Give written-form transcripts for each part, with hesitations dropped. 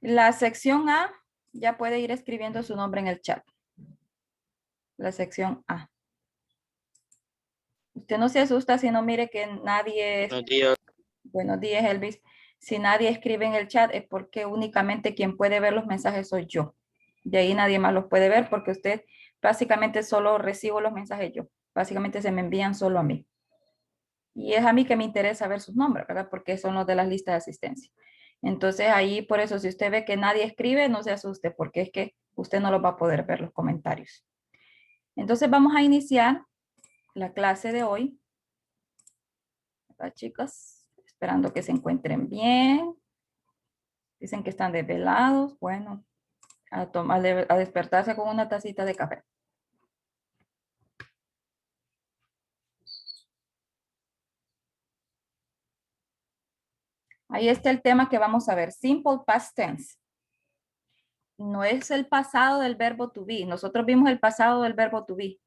La sección A ya puede ir escribiendo su nombre en el chat. La sección A. Usted no se asusta si no mire que nadie... Buenos días. Buenos días, Elvis. Si nadie escribe en el chat es porque únicamente quien puede ver los mensajes soy yo. De ahí nadie más los puede ver porque usted básicamente solo recibo los mensajes yo. Básicamente se me envían solo a mí. Y es a mí que me interesa ver sus nombres, ¿verdad? Porque son los de las listas de asistencia. Entonces ahí, por eso, si usted ve que nadie escribe, no se asuste, porque es que usted no los va a poder ver los comentarios. Entonces vamos a iniciar la clase de hoy. ¿Verdad, chicas? Esperando que se encuentren bien. Dicen que están desvelados. Bueno, a despertarse con una tacita de café. Ahí está el tema que vamos a ver. Simple past tense. No es el pasado del verbo to be. Nosotros vimos el pasado del verbo to be.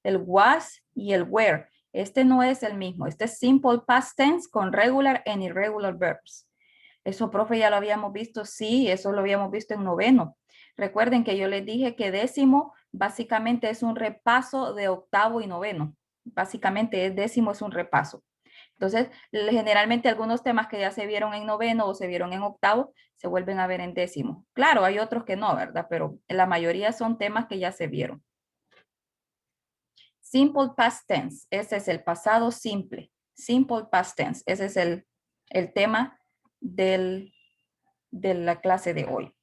El was y el were. Este no es el mismo. Este es simple past tense con regular and irregular verbs. Eso, profe, ya lo habíamos visto. Sí, eso lo habíamos visto en noveno. Recuerden que yo les dije que décimo básicamente es un repaso de octavo y noveno. Básicamente el décimo es un repaso. Entonces, generalmente algunos temas que ya se vieron en noveno o se vieron en octavo se vuelven a ver en décimo. Claro, hay otros que no, ¿verdad? Pero la mayoría son temas que ya se vieron. Simple past tense, ese es el pasado simple. Simple past tense, ese es el tema de la clase de hoy.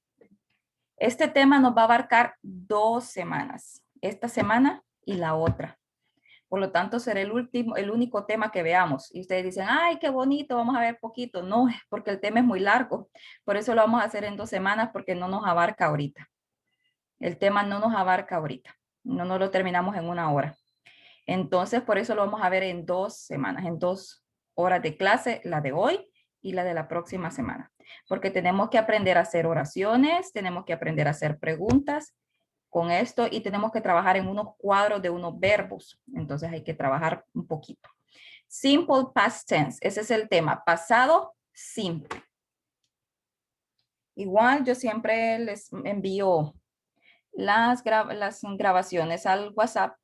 Este tema nos va a abarcar 2 semanas, esta semana y la otra. Por lo tanto, será el único tema que veamos. Y ustedes dicen, ay, qué bonito, vamos a ver poquito. No, porque el tema es muy largo. Por eso lo vamos a hacer en 2 semanas, porque no nos abarca ahorita. El tema no nos abarca ahorita. No nos lo terminamos en 1 hora. Entonces, por eso lo vamos a ver en 2 semanas, en 2 horas de clase, la de hoy y la de la próxima semana. Porque tenemos que aprender a hacer oraciones, tenemos que aprender a hacer preguntas con esto y tenemos que trabajar en unos cuadros de unos verbos. Entonces hay que trabajar un poquito. Simple past tense, ese es el tema, pasado simple. Igual yo siempre les envío las grabaciones al WhatsApp.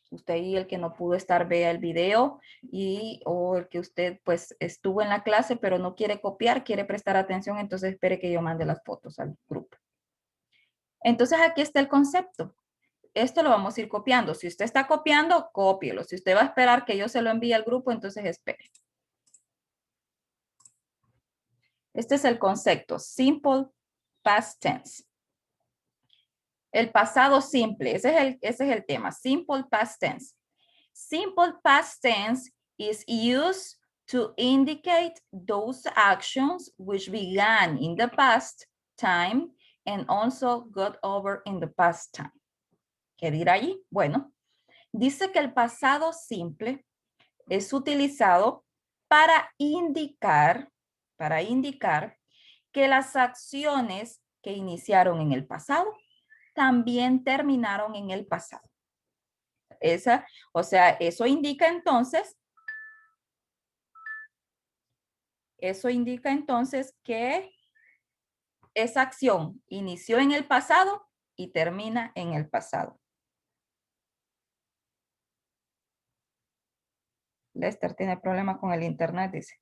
Usted y el que no pudo estar vea el video o el que usted pues estuvo en la clase pero no quiere copiar, quiere prestar atención, entonces espere que yo mande las fotos al grupo. Entonces aquí está el concepto. Esto lo vamos a ir copiando. Si usted está copiando, cópielo. Si usted va a esperar que yo se lo envíe al grupo, entonces espere. Este es el concepto. Simple past tense. El pasado simple. Ese es el tema. Simple past tense. Simple past tense is used to indicate those actions which began in the past time and also got over in the past time. ¿Qué dirá allí? Bueno, dice que el pasado simple es utilizado para indicar que las acciones que iniciaron en el pasado también terminaron en el pasado. Eso indica entonces que esa acción inició en el pasado y termina en el pasado. Lester tiene problemas con el internet, dice.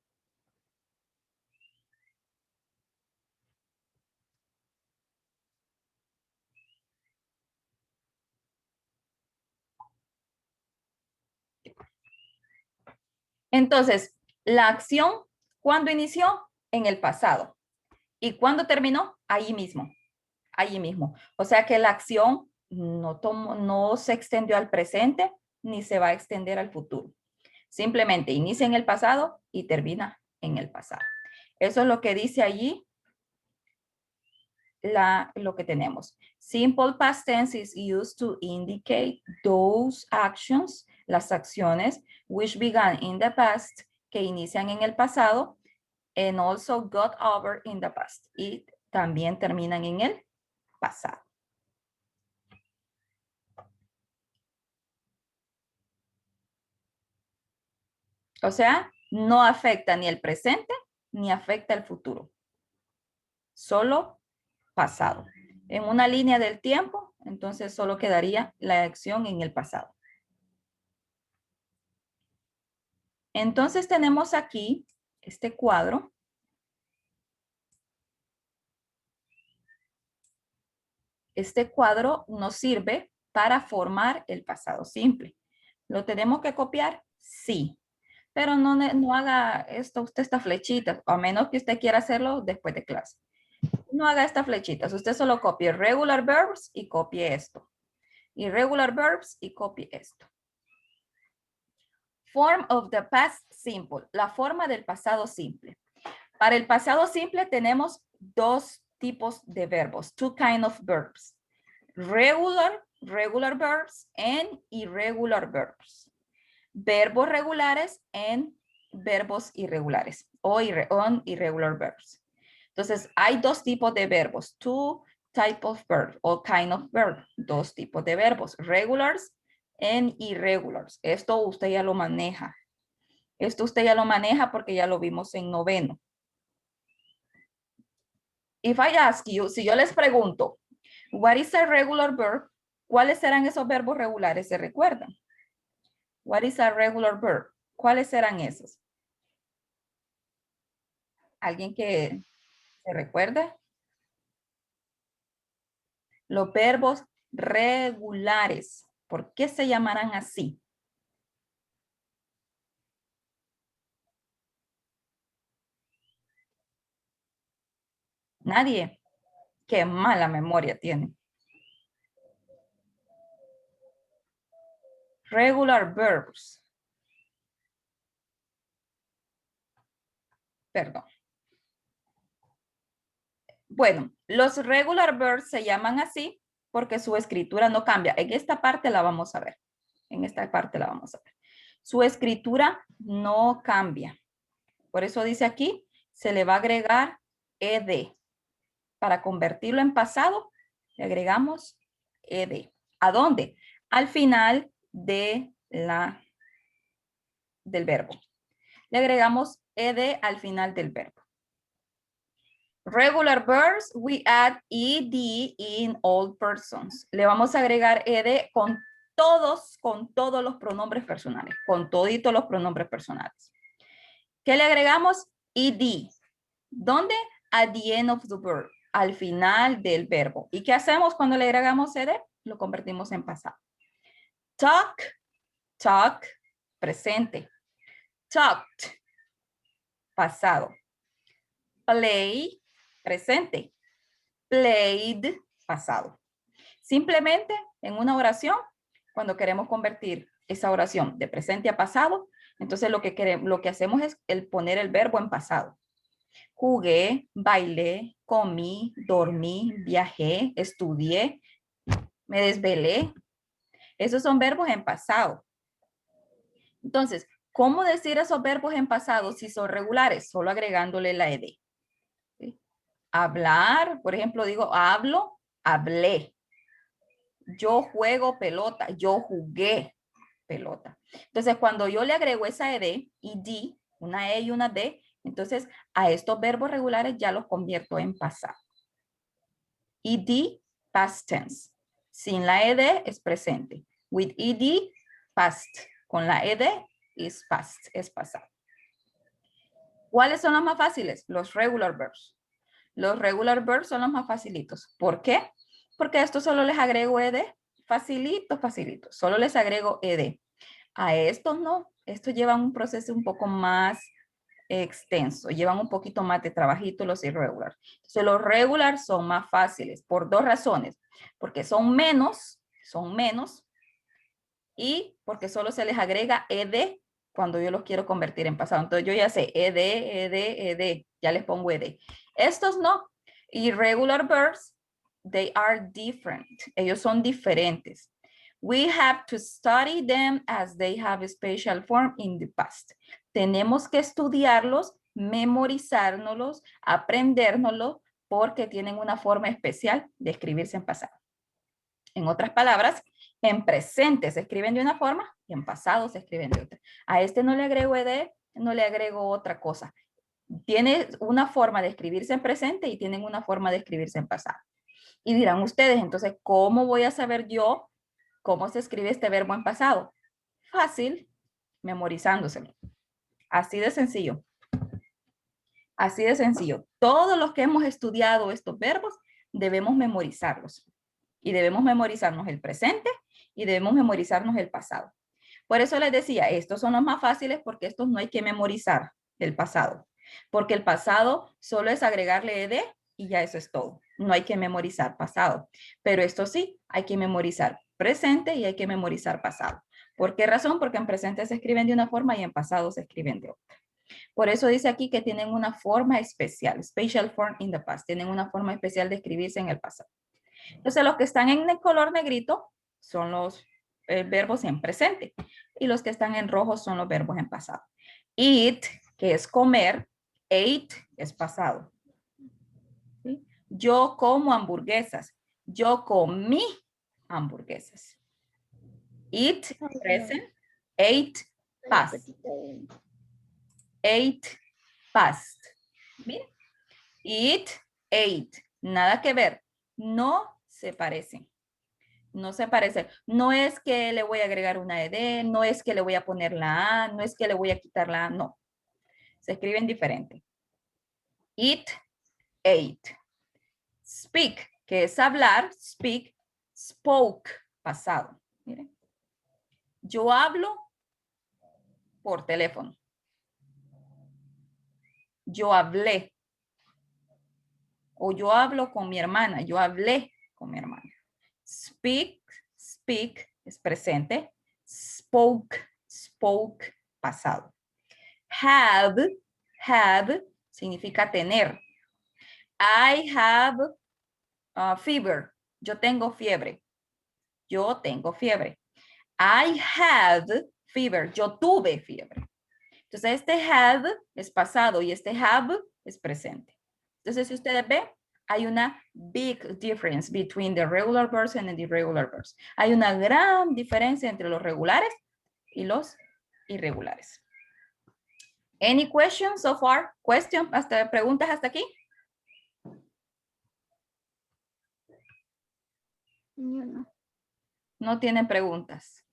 Entonces, la acción, ¿cuándo inició? En el pasado. ¿Y cuándo terminó? Allí mismo. Allí mismo. O sea que la acción no se extendió al presente ni se va a extender al futuro. Simplemente inicia en el pasado y termina en el pasado. Eso es lo que dice allí lo que tenemos. Simple past tense is used to indicate those actions, las acciones, which began in the past, que inician en el pasado, and also got over in the past, y también terminan en el pasado. O sea, no afecta ni el presente ni afecta el futuro. solo pasado. En una línea del tiempo, entonces solo quedaría la acción en el pasado. Entonces tenemos aquí este cuadro. Este cuadro nos sirve para formar el pasado simple. ¿Lo tenemos que copiar? Sí. Pero no haga esto, usted esta flechita, a menos que usted quiera hacerlo después de clase. No haga estas flechitas. Usted solo copie regular verbs y copie esto. Irregular verbs y copie esto. Form of the past simple. La forma del pasado simple. Para el pasado simple tenemos dos tipos de verbos. Two kind of verbs. Regular verbs and irregular verbs. Verbos regulares and verbos irregulares o irregular verbs. Entonces, hay dos tipos de verbos. Two type of verb o kind of verb. Dos tipos de verbos. Regulars and irregulars. Esto usted ya lo maneja. Esto usted ya lo maneja porque ya lo vimos en noveno. If I ask you, si yo les pregunto, what is a regular verb? ¿Cuáles serán esos verbos regulares? ¿Se recuerdan? What is a regular verb? ¿Cuáles serán esos? ¿Alguien que se recuerde? Los verbos regulares. ¿Por qué se llamarán así? Nadie. Qué mala memoria tiene. Regular verbs. Perdón. Bueno, los regular verbs se llaman así porque su escritura no cambia. En esta parte la vamos a ver. En esta parte la vamos a ver. Su escritura no cambia. Por eso dice aquí, se le va a agregar ed. Para convertirlo en pasado, le agregamos ed. ¿A dónde? Al final del verbo. Le agregamos ed al final del verbo. Regular verbs, we add ed in all persons. Le vamos a agregar ed con todos los pronombres personales, con toditos los pronombres personales. ¿Qué le agregamos? Ed. ¿Dónde? At the end of the verb, al final del verbo. ¿Y qué hacemos cuando le agregamos ed? Lo convertimos en pasado. Talk, presente. Talked, pasado. Play, presente. Played, pasado. Simplemente en una oración, cuando queremos convertir esa oración de presente a pasado, entonces lo que hacemos es poner el verbo en pasado. Jugué, bailé, comí, dormí, viajé, estudié, me desvelé. Esos son verbos en pasado. Entonces, ¿cómo decir esos verbos en pasado si son regulares? Solo agregándole la ed. ¿Sí? Hablar, por ejemplo, digo, hablo, hablé. Yo juego pelota, yo jugué pelota. Entonces, cuando yo le agrego esa ed, una e y una d, entonces a estos verbos regulares ya los convierto en pasado. Ed, past tense. Sin la ed es presente. With ed, past. Con la ed is past, es pasado. ¿Cuáles son los más fáciles? Los regular verbs. Los regular verbs son los más facilitos. ¿Por qué? Porque a esto solo les agrego ed. Facilito, facilito. Solo les agrego ed. A estos no. Estos llevan un proceso un poco más extenso. Llevan un poquito más de trabajito los irregulares. Entonces los regular son más fáciles por dos razones. Porque son menos y porque solo se les agrega ed cuando yo los quiero convertir en pasado. Entonces yo ya sé ed, ya les pongo ed. Estos no. Irregular verbs, they are different. Ellos son diferentes. We have to study them as they have a special form in the past. Tenemos que estudiarlos, memorizárnoslos, aprendérnoslos, porque tienen una forma especial de escribirse en pasado. En otras palabras, en presente se escriben de una forma y en pasado se escriben de otra. A este no le agrego ed, no le agrego otra cosa. Tiene una forma de escribirse en presente y tienen una forma de escribirse en pasado. Y dirán ustedes, entonces, ¿cómo voy a saber yo cómo se escribe este verbo en pasado? Fácil, memorizándoselo. Así de sencillo. Así de sencillo. Todos los que hemos estudiado estos verbos debemos memorizarlos. Y debemos memorizarnos el presente y debemos memorizarnos el pasado. Por eso les decía, estos son los más fáciles porque estos no hay que memorizar el pasado. Porque el pasado solo es agregarle ed y ya eso es todo. No hay que memorizar pasado. Pero esto sí, hay que memorizar presente y hay que memorizar pasado. ¿Por qué razón? Porque en presente se escriben de una forma y en pasado se escriben de otra. Por eso dice aquí que tienen una forma especial, special form in the past. Tienen una forma especial de escribirse en el pasado. Entonces, los que están en el color negrito son los verbos en presente y los que están en rojo son los verbos en pasado. Eat, que es comer, ate es pasado. ¿Sí? Yo como hamburguesas. Yo comí hamburguesas. Eat, present, ate, past. Ate, past. Miren, eat, ate. Nada que ver. No se parecen. No se parece. No es que le voy a agregar una ed, no es que le voy a poner la a, no es que le voy a quitar la a, no. Se escriben diferente. Eat, ate. Speak, que es hablar, speak, spoke, pasado. Miren. Yo hablo por teléfono. Yo hablé. O yo hablo con mi hermana. Yo hablé con mi hermana. Speak, speak es presente. Spoke, spoke, pasado. Have significa tener. I have a fever. Yo tengo fiebre. Yo tengo fiebre. I had fever. Yo tuve fiebre. Entonces, este have es pasado y este have es presente. Entonces, si ustedes ven, hay una big difference between the regular verbs and the irregular verbs. Hay una gran diferencia entre los regulares y los irregulares. Any questions so far? ¿Preguntas hasta aquí? No. No tienen preguntas.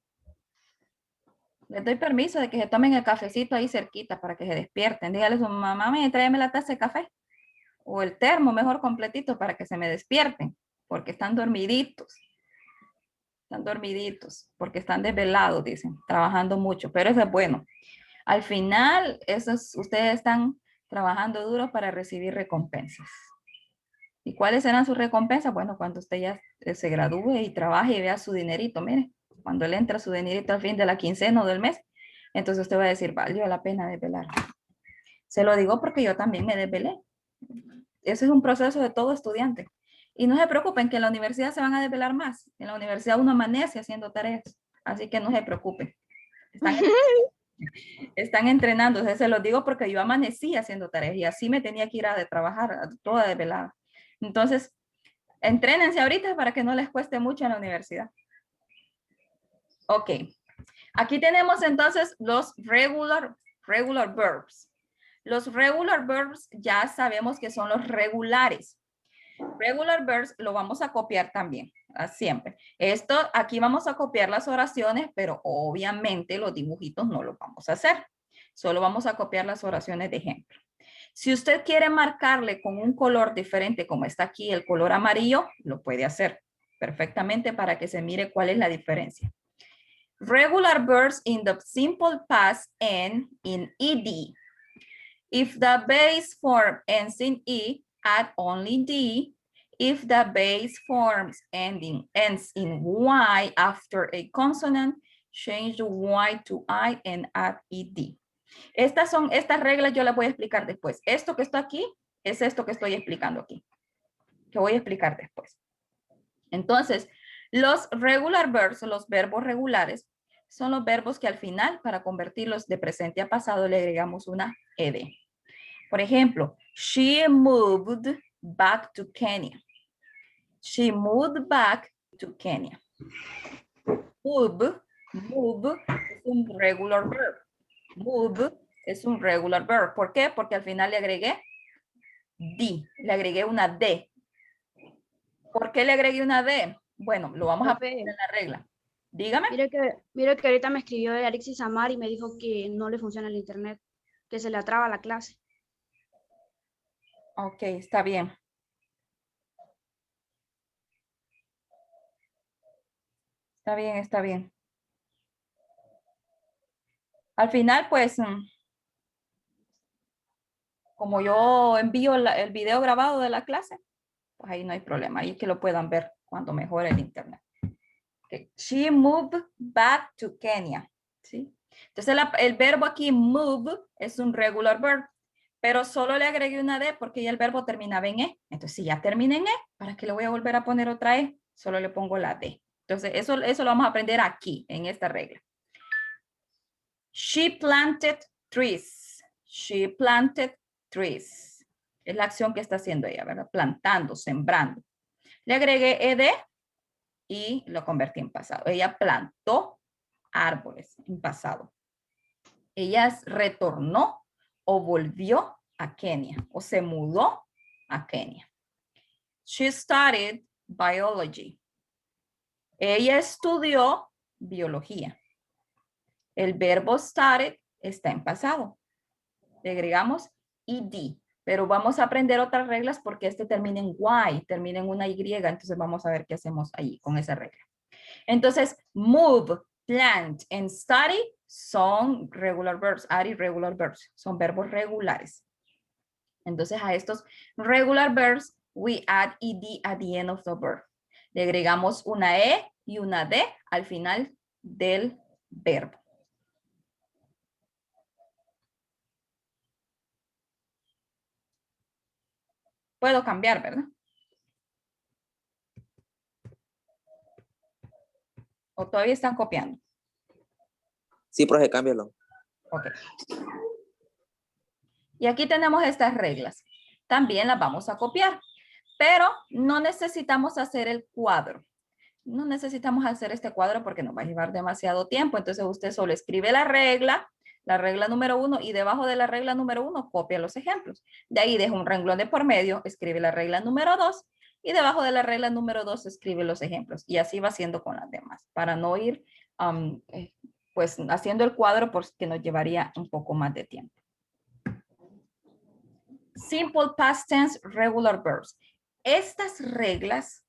Les doy permiso de que se tomen el cafecito ahí cerquita para que se despierten. Dígale a su mamá, tráeme la taza de café. O el termo mejor completito para que se me despierten. Porque están dormiditos. Están dormiditos. Porque están desvelados, dicen. Trabajando mucho. Pero eso es bueno. Al final, ustedes están trabajando duro para recibir recompensas. ¿Y cuáles serán sus recompensas? Bueno, cuando usted ya se gradúe y trabaje y vea su dinerito, mire, cuando le entra su dinerito al fin de la quincena o del mes, entonces usted va a decir, valió la pena desvelar. Se lo digo porque yo también me desvelé. Ese es un proceso de todo estudiante. Y no se preocupen que en la universidad se van a desvelar más. En la universidad uno amanece haciendo tareas, así que no se preocupen. Están entrenando, se los digo porque yo amanecí haciendo tareas y así me tenía que ir a trabajar toda desvelada. Entonces, entrénense ahorita para que no les cueste mucho en la universidad. Ok. Aquí tenemos entonces los regular verbs. Los regular verbs ya sabemos que son los regulares. Regular verbs lo vamos a copiar también, siempre. Esto, aquí vamos a copiar las oraciones, pero obviamente los dibujitos no los vamos a hacer. Solo vamos a copiar las oraciones de ejemplo. Si usted quiere marcarle con un color diferente, como está aquí el color amarillo, lo puede hacer perfectamente para que se mire cuál es la diferencia. Regular verbs in the simple past end in ed. If the base form ends in e, add only d. If the base form ends in y after a consonant, change the y to I and add ed. Estas reglas yo las voy a explicar después. Esto que está aquí es esto que estoy explicando aquí, que voy a explicar después. Entonces, los regular verbs, los verbos regulares, son los verbos que al final, para convertirlos de presente a pasado, le agregamos una ed. Por ejemplo, she moved back to Kenya. She moved back to Kenya. Move es un regular verb. Move Es un regular verb. ¿Por qué? Porque al final le agregué D. Le agregué una D. ¿Por qué le agregué una D? Bueno, lo vamos a poner Profe, en la regla. Dígame. mire que ahorita me escribió Alexis Amar y me dijo que no le funciona el internet, que se le atraba la clase. Ok, está bien. Está bien, está bien. Al final, pues, como yo envío el video grabado de la clase, pues ahí no hay problema. Ahí que lo puedan ver cuando mejore el internet. Okay. She moved back to Kenya. ¿Sí? Entonces, el verbo aquí, move, es un regular verb. Pero solo le agregué una D porque ya el verbo terminaba en E. Entonces, si ya termina en E, ¿para qué le voy a volver a poner otra E? Solo le pongo la D. Entonces, eso lo vamos a aprender aquí, en esta regla. She planted trees. She planted trees. Es la acción que está haciendo ella, ¿verdad? Plantando, sembrando. Le agregué ED y lo convertí en pasado. Ella plantó árboles en pasado. Ella retornó o volvió a Kenia o se mudó a Kenia. She studied biology. Ella estudió biología. El verbo studied está en pasado. Le agregamos ed, pero vamos a aprender otras reglas porque este termina en y, termina en una y, entonces vamos a ver qué hacemos ahí con esa regla. Entonces, move, plant and study son regular verbs, are irregular verbs, son verbos regulares. Entonces, a estos regular verbs, we add ed at the end of the verb. Le agregamos una e y una d al final del verbo. Puedo cambiar, ¿verdad? ¿O todavía están copiando? Sí, profe, cámbialo. Ok. Y aquí tenemos estas reglas. También las vamos a copiar, pero no necesitamos hacer el cuadro. No necesitamos hacer este cuadro porque nos va a llevar demasiado tiempo. Entonces usted solo escribe la regla número 1, y debajo de la regla número 1 copia los ejemplos. De ahí deja un renglón de por medio, escribe la regla número 2 y debajo de la regla número 2 escribe los ejemplos. Y así va haciendo con las demás para no ir pues haciendo el cuadro porque nos llevaría un poco más de tiempo. Simple past tense regular verbs. Estas reglas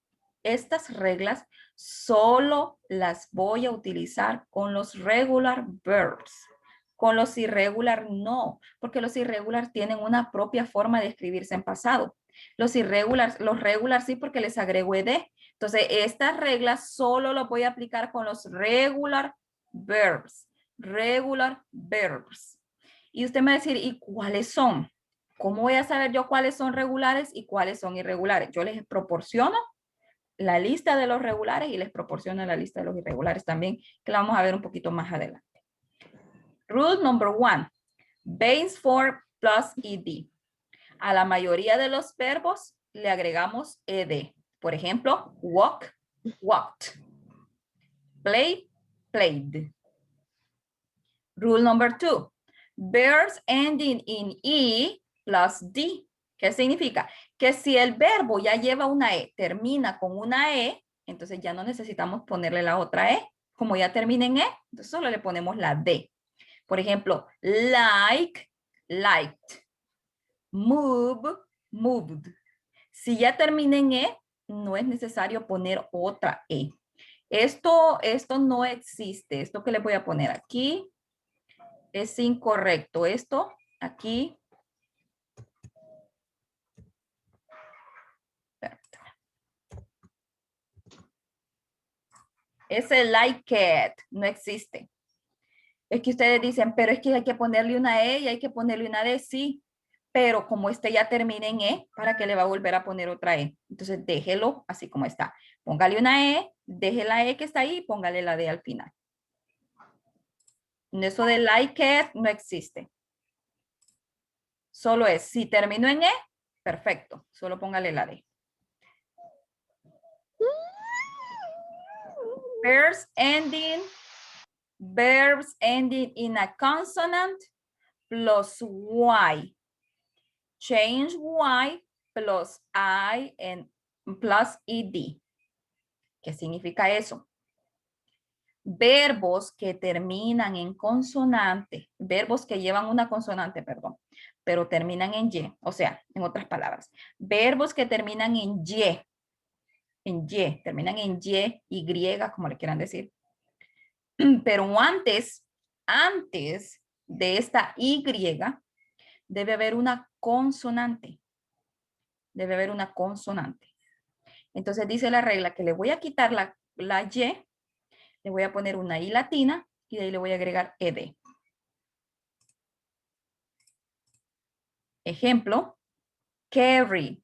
solo las voy a utilizar con los regular verbs. Con los irregular no, porque los irregular tienen una propia forma de escribirse en pasado. Los regular sí, porque les agrego ed. Entonces, estas reglas solo las voy a aplicar con los regular verbs. Regular verbs. Y usted me va a decir, ¿y cuáles son? ¿Cómo voy a saber yo cuáles son regulares y cuáles son irregulares? Yo les proporciono la lista de los regulares y les proporciono la lista de los irregulares también, que la vamos a ver un poquito más adelante. Rule number 1. Base form plus ed. A la mayoría de los verbos le agregamos ed. Por ejemplo, walk, walked. Play, played. Rule number 2. Verbs ending in e plus d. ¿Qué significa? Que si el verbo ya lleva una e, termina con una e, entonces ya no necesitamos ponerle la otra e. Como ya termina en e, entonces solo le ponemos la d. Por ejemplo, like, liked. Move, moved. Si ya termina en e, no es necesario poner otra e. Esto no existe. Esto que le voy a poner aquí es incorrecto. Esto aquí. Ese like it no existe. Es que ustedes dicen, pero es que hay que ponerle una E y hay que ponerle una D, sí. Pero como este ya termina en E, ¿para qué le va a volver a poner otra E? Entonces déjelo así como está. Póngale una E, deje la E que está ahí y póngale la D al final. Eso de like it no existe. Solo es, si terminó en E, perfecto. Solo póngale la D. Verbs ending in a consonant plus Y. Change Y plus I and plus ED. ¿Qué significa eso? Verbos que terminan en consonante, verbos que llevan una consonante, perdón, pero terminan en Y, o sea, en otras palabras, verbos que terminan en Y, terminan en Y, como le quieran decir. Pero antes de esta Y, debe haber una consonante. Debe haber una consonante. Entonces dice la regla que le voy a quitar la Y, le voy a poner una I latina y de ahí le voy a agregar ED. Ejemplo, carry,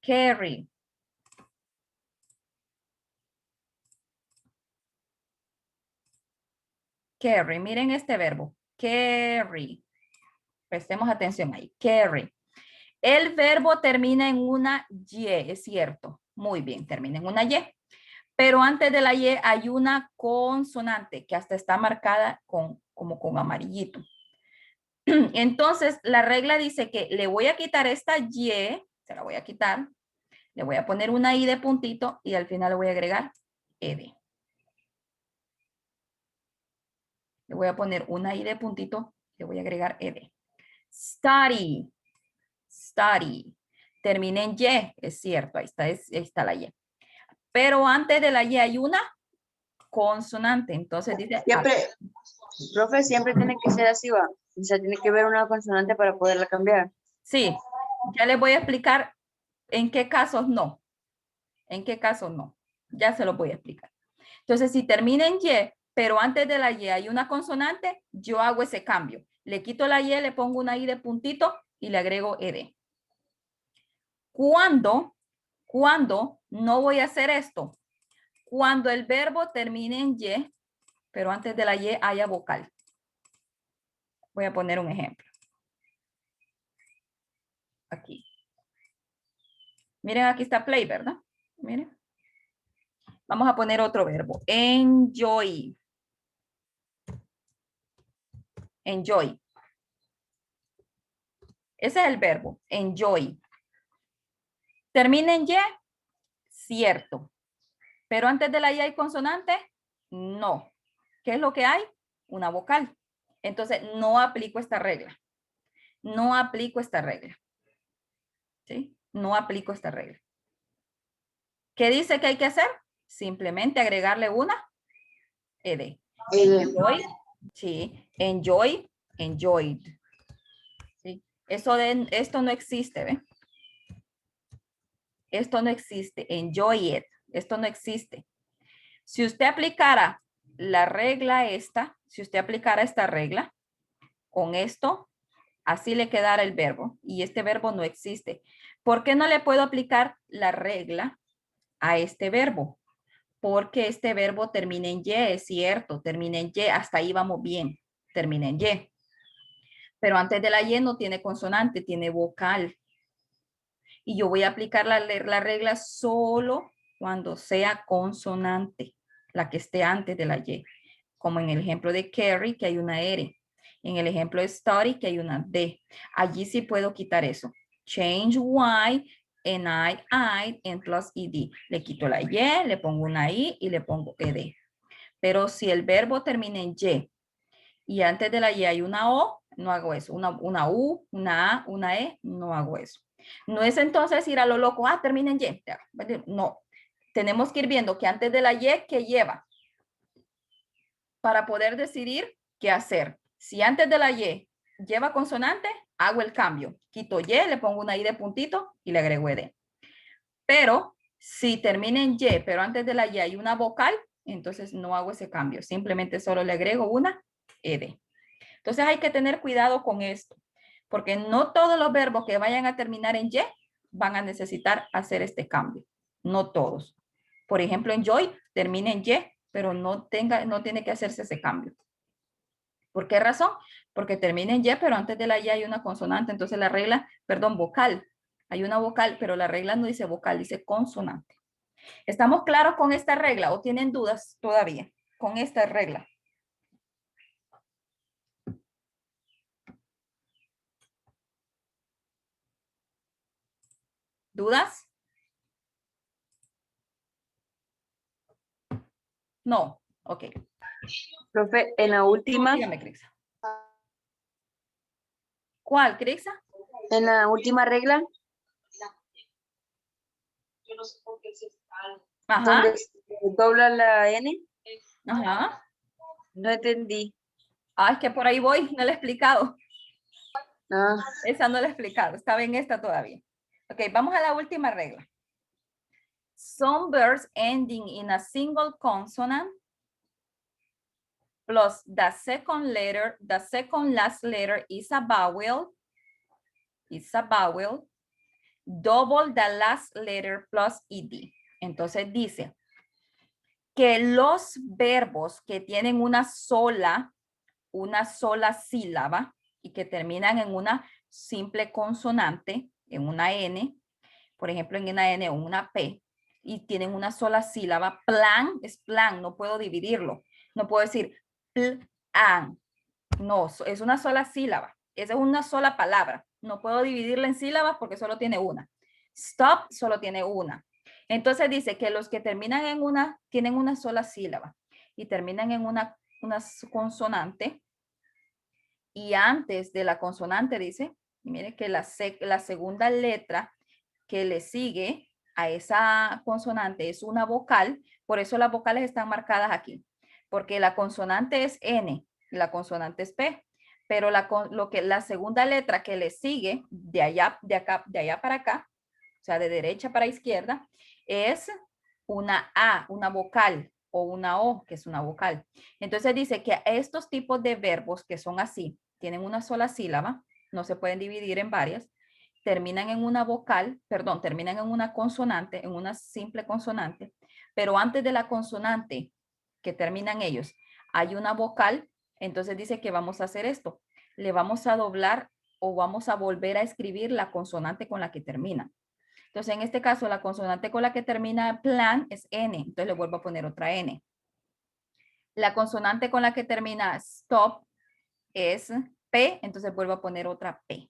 carry. Carry, miren este verbo, carry. Prestemos atención ahí, carry. El verbo termina en una Y, es cierto. Muy bien, termina en una Y. Pero antes de la Y hay una consonante que hasta está marcada como con amarillito. Entonces, la regla dice que le voy a quitar esta Y, se la voy a quitar, le voy a poner una I de puntito y al final le voy a agregar ED. Le voy a poner una I de puntito, le voy a agregar ED. Study, study. Termina en Y, es cierto, ahí está la Y. Pero antes de la Y hay una consonante, entonces dice... Siempre, profe, siempre tiene que ser así, va. O sea, tiene que haber una consonante para poderla cambiar. Sí, ya les voy a explicar en qué casos no. En qué casos no. Ya se lo voy a explicar. Entonces, si termina en Y, pero antes de la Y hay una consonante, yo hago ese cambio. Le quito la Y, le pongo una I de puntito y le agrego ED. ¿Cuándo no voy a hacer esto? Cuando el verbo termine en Y, pero antes de la Y haya vocal. Voy a poner un ejemplo. Aquí. Miren, aquí está play, ¿verdad? Miren. Vamos a poner otro verbo. Enjoy. Enjoy. Ese es el verbo. Enjoy. ¿Termina en Y? Cierto. ¿Pero antes de la Y hay consonante? No. ¿Qué es lo que hay? Una vocal. Entonces, no aplico esta regla. No aplico esta regla. ¿Sí? No aplico esta regla. ¿Qué dice que hay que hacer? Simplemente agregarle una ED. Enjoy. Sí. Enjoy. Enjoyed. ¿Sí? Esto no existe, ¿ve? Esto no existe. Enjoy it. Esto no existe. Si usted aplicara la regla esta, si usted aplicara esta regla, con esto, así le quedara el verbo. Y este verbo no existe. ¿Por qué no le puedo aplicar la regla a este verbo? Porque este verbo termina en Y, es cierto, termina en Y, hasta ahí vamos bien, termina en Y. Pero antes de la Y no tiene consonante, tiene vocal. Y yo voy a aplicar la regla solo cuando sea consonante, la que esté antes de la Y. Como en el ejemplo de carry, que hay una R. En el ejemplo de study, que hay una D. Allí sí puedo quitar eso. Change Y, I, and plus ED. Le quito la Y, le pongo una I y le pongo ED. Pero si el verbo termina en Y antes de la Y hay una O, no hago eso. Una U, una A, una E, no hago eso. No es entonces ir a lo loco, termina en Y. No, tenemos que ir viendo que antes de la Y, ¿qué lleva? Para poder decidir qué hacer. Si antes de la Y lleva consonante, hago el cambio. Quito Y, le pongo una I de puntito y le agrego ED. Pero si termina en Y, pero antes de la Y hay una vocal, entonces no hago ese cambio. Simplemente solo le agrego una ED. Entonces hay que tener cuidado con esto, porque no todos los verbos que vayan a terminar en Y van a necesitar hacer este cambio. No todos. Por ejemplo, enjoy termina en Y, pero no tiene que hacerse ese cambio. ¿Por qué razón? Porque termina en Y, pero antes de la Y hay una consonante. Entonces la regla, perdón, vocal. Hay una vocal, pero la regla no dice vocal, dice consonante. ¿Estamos claros con esta regla o tienen dudas todavía con esta regla? ¿Dudas? No. Ok. Profe, en la última, Dígame, Crixa. ¿Cuál, Crixa? en la última regla, Ajá. donde se dobla la N, Ajá. no entendí. Ah, es que por ahí voy, no le he explicado. Ah, Esa no la he explicado, estaba en esta todavía. Ok, vamos a la última regla. Some verbs ending in a single consonant plus the second last letter is a vowel, double the last letter plus ed. Entonces dice que los verbos que tienen una sola sílaba y que terminan en una simple consonante, en una N, por ejemplo, en una N o una P, y tienen una sola sílaba, plan es plan, no puedo dividirlo. No puedo decir plan. No, es una sola sílaba. Esa es una sola palabra. No puedo dividirla en sílabas porque solo tiene una. Stop solo tiene una. Entonces dice que los que terminan en una, tienen una sola sílaba y terminan en una consonante, y antes de la consonante dice, mire que la segunda letra que le sigue a esa consonante es una vocal, por eso las vocales están marcadas aquí, porque la consonante es N y la consonante es P, pero la segunda letra que le sigue de allá para acá, o sea, de derecha para izquierda, es una A, una vocal, o una O, que es una vocal. Entonces dice que estos tipos de verbos que son así, tienen una sola sílaba, no se pueden dividir en varias, terminan en una vocal, perdón, terminan en una consonante, en una simple consonante, pero antes de la consonante que terminan ellos, hay una vocal, entonces dice que vamos a hacer esto, le vamos a doblar o vamos a volver a escribir la consonante con la que termina. Entonces, en este caso, la consonante con la que termina plan es N. Entonces, le vuelvo a poner otra N. La consonante con la que termina stop es P. Entonces, vuelvo a poner otra P.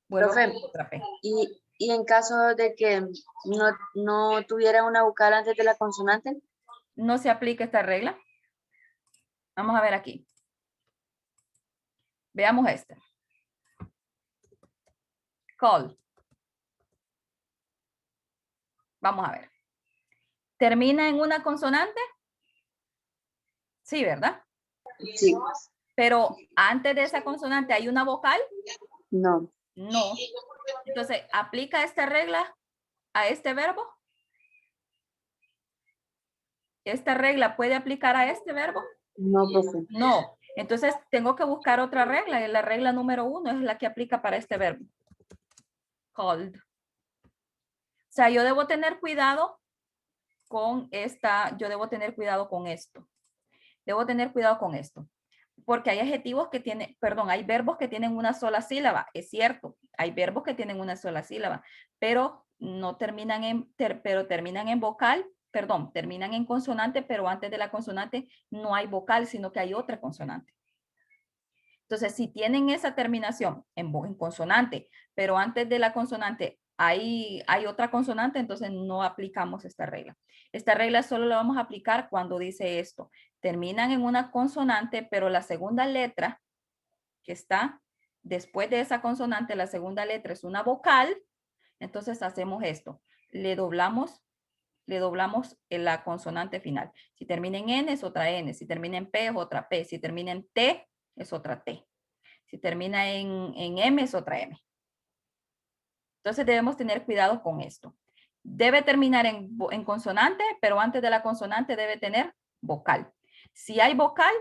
Vuelvo a profe, poner otra P. y en caso de que no tuviera una vocal antes de la consonante, No se aplica esta regla. Vamos a ver aquí. Veamos esta. Call. Vamos a ver. ¿Termina en una consonante? Sí, ¿verdad? sí, Pero antes de esa consonante, ¿hay una vocal? no, No. Entonces, ¿aplica esta regla a este verbo? ¿Esta regla puede aplicar a este verbo? no, profe. No. Entonces, tengo que buscar otra regla. Y la regla número 1 es la que aplica para este verbo. Called. O sea, yo debo tener cuidado con esta, yo debo tener cuidado con esto. Debo tener cuidado con esto. Porque hay adjetivos que tienen, perdón, hay verbos que tienen una sola sílaba. Es cierto, hay verbos que tienen una sola sílaba, pero no terminan pero terminan en vocal, perdón, terminan en consonante, pero antes de la consonante no hay vocal, sino que hay otra consonante. Entonces, si tienen esa terminación en consonante, pero antes de la consonante hay otra consonante, entonces no aplicamos esta regla. Esta regla solo la vamos a aplicar cuando dice esto. Terminan en una consonante, pero la segunda letra que está después de esa consonante, la segunda letra es una vocal, entonces hacemos esto. Le doblamos la consonante final. Si termina en N es otra N, si termina en P es otra P, si termina en T es otra T. Si termina en M es otra M. Entonces debemos tener cuidado con esto. Debe terminar en consonante, pero antes de la consonante debe tener vocal. Si hay vocal,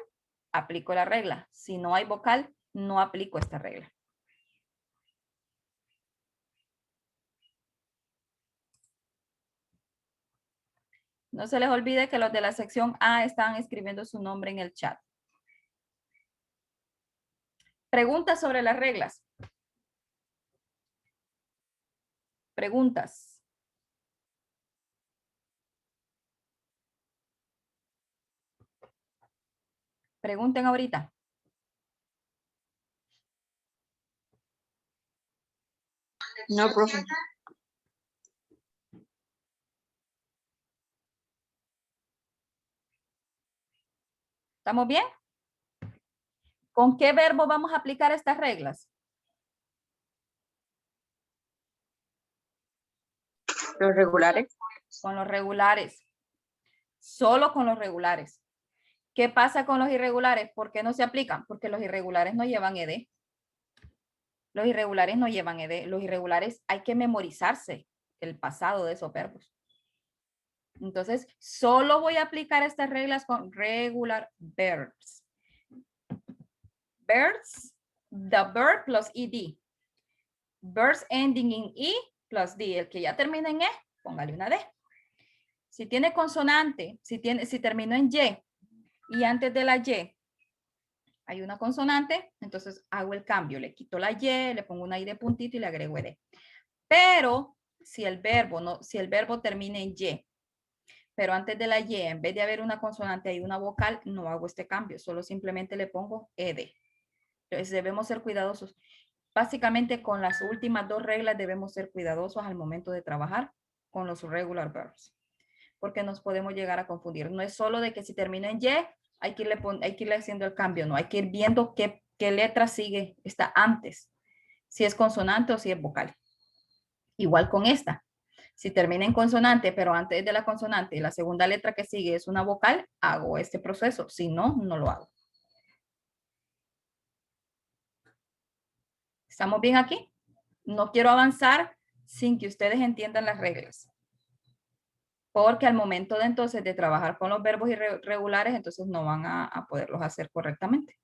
aplico la regla. Si no hay vocal, no aplico esta regla. No se les olvide que los de la sección A están escribiendo su nombre en el chat. Preguntas sobre las reglas. Preguntas. Pregunten ahorita. No, profe. ¿Estamos bien? ¿Con qué verbo vamos a aplicar estas reglas? Los regulares. Con los regulares. Solo con los regulares. ¿Qué pasa con los irregulares? ¿Por qué no se aplican? Porque los irregulares no llevan ed. Los irregulares no llevan ed. Los irregulares hay que memorizarse el pasado de esos verbos. Entonces, solo voy a aplicar estas reglas con regular verbs. Verbs, the verb plus ed. Verbs ending in e plus d. El que ya termina en e, póngale una d. Si tiene consonante, si terminó en y antes de la y hay una consonante, entonces hago el cambio. Le quito la y, le pongo una i de puntito y le agrego ed. Pero si el verbo termina en y, pero antes de la y, en vez de haber una consonante hay una vocal, no hago este cambio, solo simplemente le pongo ed. Entonces debemos ser cuidadosos. Básicamente con las últimas dos reglas debemos ser cuidadosos al momento de trabajar con los regular verbs, porque nos podemos llegar a confundir. No es solo de que si termina en y, hay que irle haciendo el cambio, no, hay que ir viendo qué letra sigue, está antes, si es consonante o si es vocal. Igual con esta. Si termina en consonante, pero antes de la consonante, la segunda letra que sigue es una vocal, hago este proceso. Si no, no lo hago. ¿Estamos bien aquí? No quiero avanzar sin que ustedes entiendan las reglas. Porque al momento de entonces de trabajar con los verbos irregulares, entonces no van a poderlos hacer correctamente.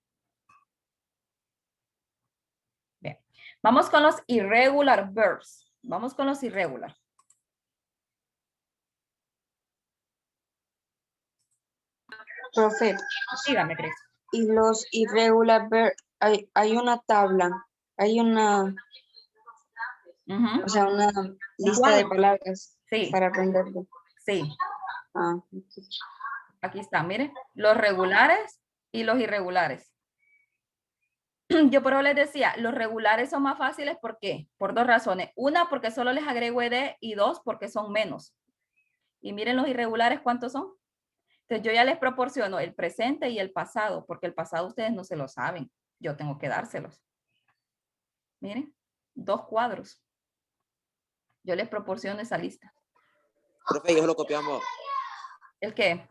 Bien. Vamos con los irregular verbs. Vamos con los irregular. Profe, Dígame, Cris. y los irregular verbs, hay una tabla, hay una, o sea, una lista de palabras Sí, para aprenderlo. sí. Ah, Aquí está, miren. Los regulares y los irregulares. Yo por eso les decía, los regulares son más fáciles, ¿por qué? Por dos razones. Una, porque solo les agrego ed, y dos, porque son menos. Y miren los irregulares, ¿cuántos son? Entonces yo ya les proporciono el presente y el pasado, porque el pasado ustedes no se lo saben. Yo tengo que dárselos. Miren, 2 cuadros. Yo les proporciono esa lista. Profe, yo lo copiamos. ¿El qué?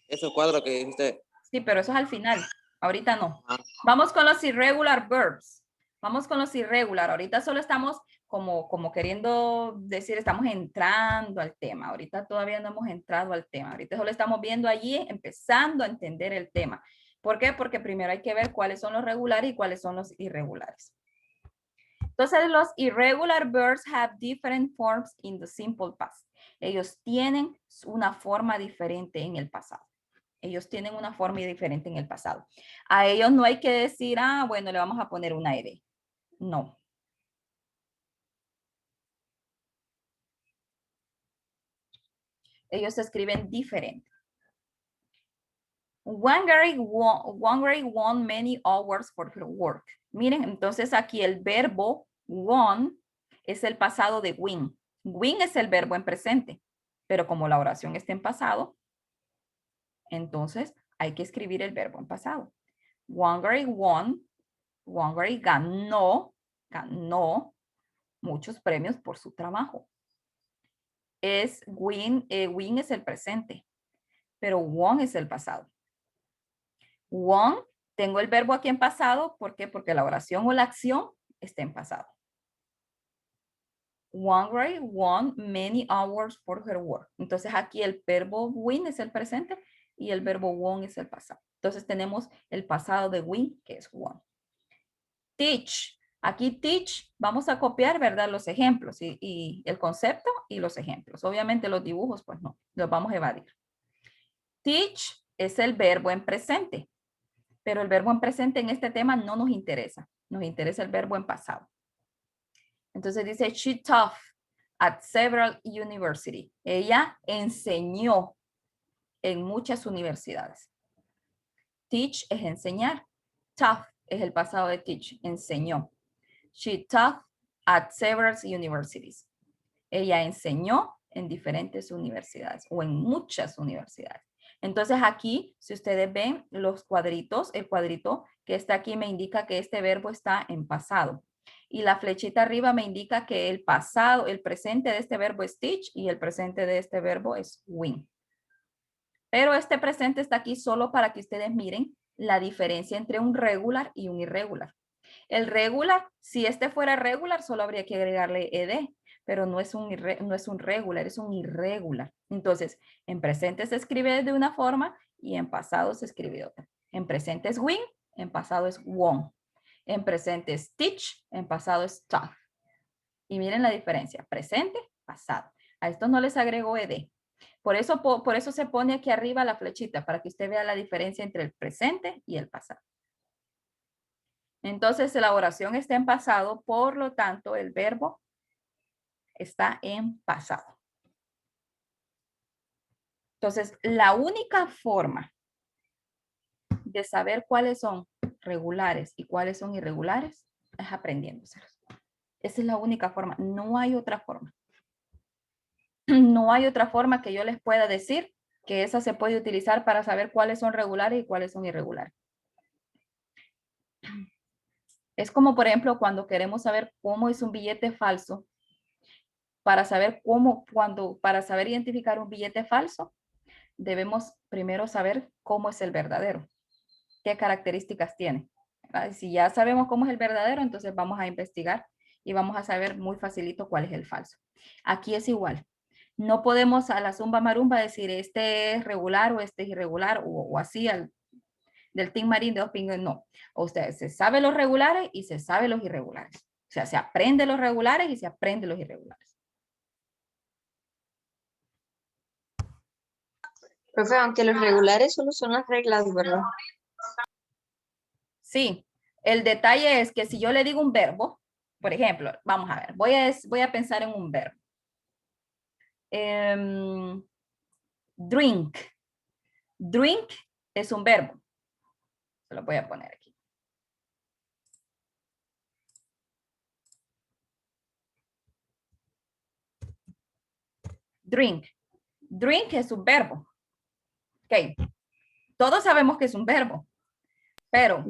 Esos cuadros que dijiste. Sí, pero eso es al final. Ahorita no. Ah. Vamos con los irregular verbs. Vamos con los irregular. Ahorita solo estamos como queriendo decir, estamos entrando al tema. Ahorita todavía no hemos entrado al tema. Ahorita solo estamos viendo allí, empezando a entender el tema. ¿Por qué? Porque primero hay que ver cuáles son los regulares y cuáles son los irregulares. Entonces, los irregular verbs have different forms in the simple past. Ellos tienen una forma diferente en el pasado. Ellos tienen una forma diferente en el pasado. A ellos no hay que decir, ah, bueno, le vamos a poner una ed. No. Ellos se escriben diferente. Wangari won many awards for her work. Miren, entonces aquí el verbo won es el pasado de win. Win es el verbo en presente, pero como la oración está en pasado, entonces hay que escribir el verbo en pasado. Wangari won, Wangari ganó muchos premios por su trabajo. Win es el presente, pero won es el pasado. Won, tengo el verbo aquí en pasado, ¿por qué? Porque la oración o la acción está en pasado. Wangari won many awards for her work. Entonces aquí el verbo win es el presente y el verbo won es el pasado. Entonces tenemos el pasado de win, que es won. Teach. Aquí teach, vamos a copiar, ¿verdad? Los ejemplos y el concepto y los ejemplos. Obviamente los dibujos, pues no, los vamos a evadir. Teach es el verbo en presente, pero el verbo en presente en este tema no nos interesa. Nos interesa el verbo en pasado. Entonces dice, she taught at several universities. Ella enseñó en muchas universidades. Teach es enseñar. Taught es el pasado de teach, enseñó. She taught at several universities. Ella enseñó en diferentes universidades o en muchas universidades. Entonces aquí, si ustedes ven los cuadritos, el cuadrito que está aquí me indica que este verbo está en pasado. Y la flechita arriba me indica que el pasado, el presente de este verbo es teach y el presente de este verbo es win. Pero este presente está aquí solo para que ustedes miren la diferencia entre un regular y un irregular. El regular, si este fuera regular, solo habría que agregarle ed, pero no es un regular, es un irregular. Entonces, en presente se escribe de una forma y en pasado se escribe de otra. En presente es win, en pasado es won. En presente es teach, en pasado es taught. Y miren la diferencia, presente, pasado. A esto no les agrego ed. Por eso se pone aquí arriba la flechita, para que usted vea la diferencia entre el presente y el pasado. Entonces, la oración está en pasado, por lo tanto, el verbo está en pasado. Entonces, la única forma de saber cuáles son regulares y cuáles son irregulares es aprendiéndoselos. Esa es la única forma, no hay otra forma. No hay otra forma que yo les pueda decir que esa se puede utilizar para saber cuáles son regulares y cuáles son irregulares. Es como, por ejemplo, cuando queremos saber cómo es un billete falso. Para saber para saber identificar un billete falso, debemos primero saber cómo es el verdadero. ¿Qué características tiene? Si ya sabemos cómo es el verdadero, entonces vamos a investigar y vamos a saber muy facilito cuál es el falso. Aquí es igual. No podemos a la zumba marumba decir este es regular o este es irregular o así del Team Marín de Doping. No. O sea, se sabe los regulares y se sabe los irregulares. O sea, se aprende los regulares y se aprende los irregulares. Profe, aunque los regulares solo son las reglas, ¿verdad? Sí, el detalle es que si yo le digo un verbo, por ejemplo, vamos a ver, voy a pensar en un verbo. Drink. Drink es un verbo. Se lo voy a poner aquí. Drink. Drink es un verbo. Ok. Todos sabemos que es un verbo. Pero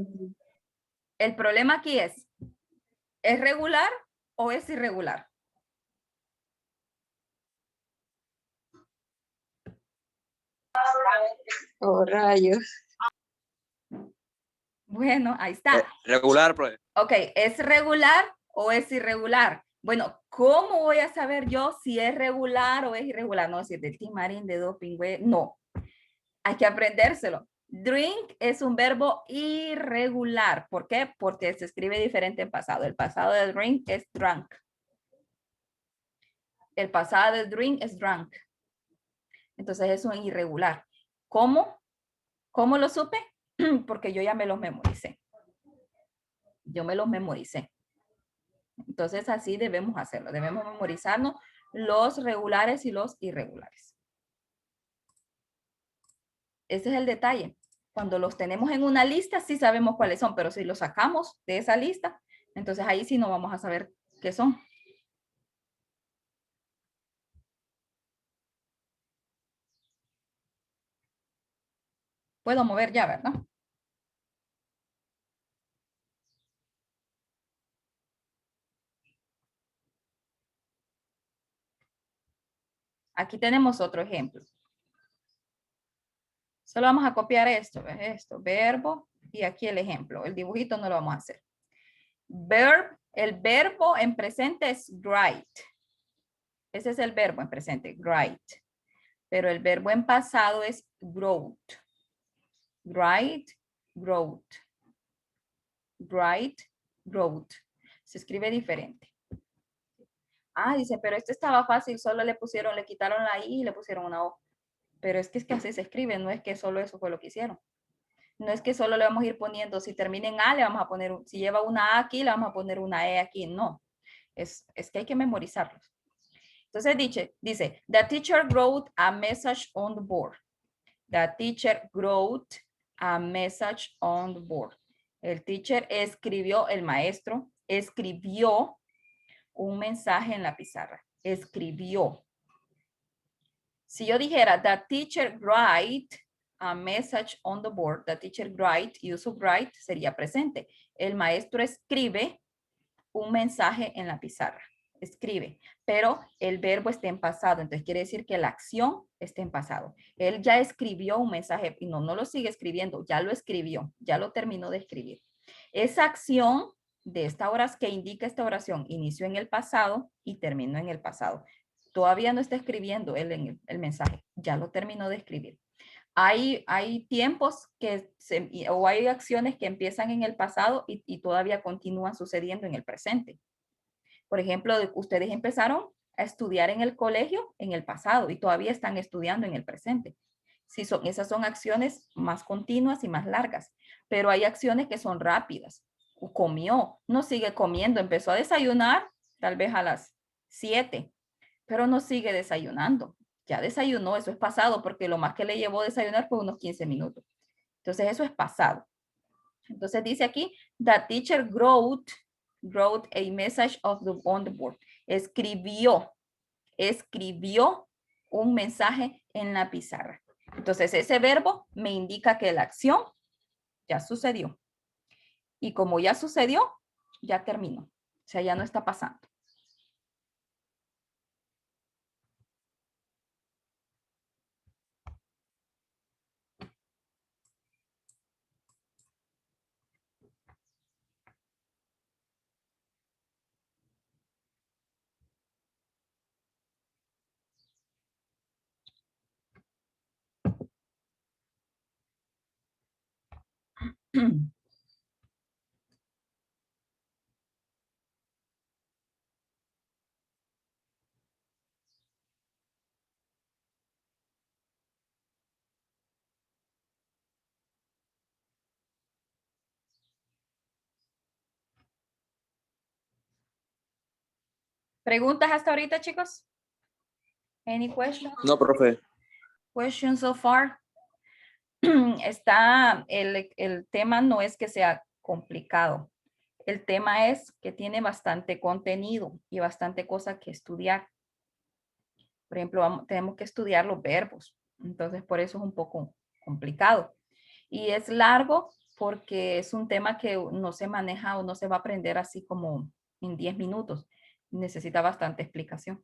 el problema aquí ¿es regular o es irregular? Oh, rayos. Bueno, ahí está. Regular, profe. Ok, ¿es regular o es irregular? Bueno, ¿cómo voy a saber yo si es regular o es irregular? No, si es del Team Marín, de Doping, no. Hay que aprendérselo. Drink es un verbo irregular. ¿Por qué? Porque se escribe diferente en pasado. El pasado de drink es drunk. El pasado de drink es drunk. Entonces es un irregular. ¿Cómo? ¿Cómo lo supe? Porque yo ya me los memoricé. Yo me los memoricé. Entonces así debemos hacerlo. Debemos memorizarnos los regulares y los irregulares. Ese es el detalle. Cuando los tenemos en una lista, sí sabemos cuáles son, pero si los sacamos de esa lista, entonces ahí sí no vamos a saber qué son. Puedo mover ya, ¿verdad? Aquí tenemos otro ejemplo. Solo vamos a copiar esto, ¿ves? Esto, verbo, y aquí el ejemplo. El dibujito no lo vamos a hacer. El verbo en presente es write. Ese es el verbo en presente, write. Pero el verbo en pasado es growth. Write, growth. Write, growth. Se escribe diferente. Ah, dice, pero esto estaba fácil, solo le quitaron la I y le pusieron una O. Pero es que así se escribe, no es que solo eso fue lo que hicieron. No es que solo le vamos a ir poniendo, si termina en A, le vamos a poner, si lleva una A aquí, le vamos a poner una E aquí. No, es que hay que memorizarlos. Entonces dice, the teacher wrote a message on the board. The teacher wrote a message on the board. El teacher escribió, el maestro escribió un mensaje en la pizarra. Escribió. Si yo dijera, the teacher write a message on the board, the teacher write, use of write sería presente. El maestro escribe un mensaje en la pizarra. Escribe, pero el verbo está en pasado, entonces quiere decir que la acción está en pasado. Él ya escribió un mensaje y no lo sigue escribiendo, ya lo escribió, ya lo terminó de escribir. Esa acción de esta hora que indica esta oración inició en el pasado y terminó en el pasado. Todavía no está escribiendo él el mensaje, ya lo terminó de escribir. Hay tiempos o hay acciones que empiezan en el pasado y todavía continúan sucediendo en el presente. Por ejemplo, ustedes empezaron a estudiar en el colegio en el pasado y todavía están estudiando en el presente. Esas son acciones más continuas y más largas, pero hay acciones que son rápidas. Comió, no sigue comiendo, empezó a desayunar tal vez a las 7, pero no sigue desayunando. Ya desayunó, eso es pasado porque lo más que le llevó a desayunar fue unos 15 minutos. Entonces eso es pasado. Entonces dice aquí, the teacher wrote a message on the board. Escribió un mensaje en la pizarra. Entonces ese verbo me indica que la acción ya sucedió. Y como ya sucedió, ya terminó. O sea, ya no está pasando. ¿Preguntas hasta ahorita, chicos? Any questions? No, profe. Questions so far? El tema no es que sea complicado. El tema es que tiene bastante contenido y bastante cosa que estudiar. Por ejemplo, tenemos que estudiar los verbos. Entonces, por eso es un poco complicado. Y es largo porque es un tema que no se maneja o no se va a aprender así como en 10 minutos. Necesita bastante explicación.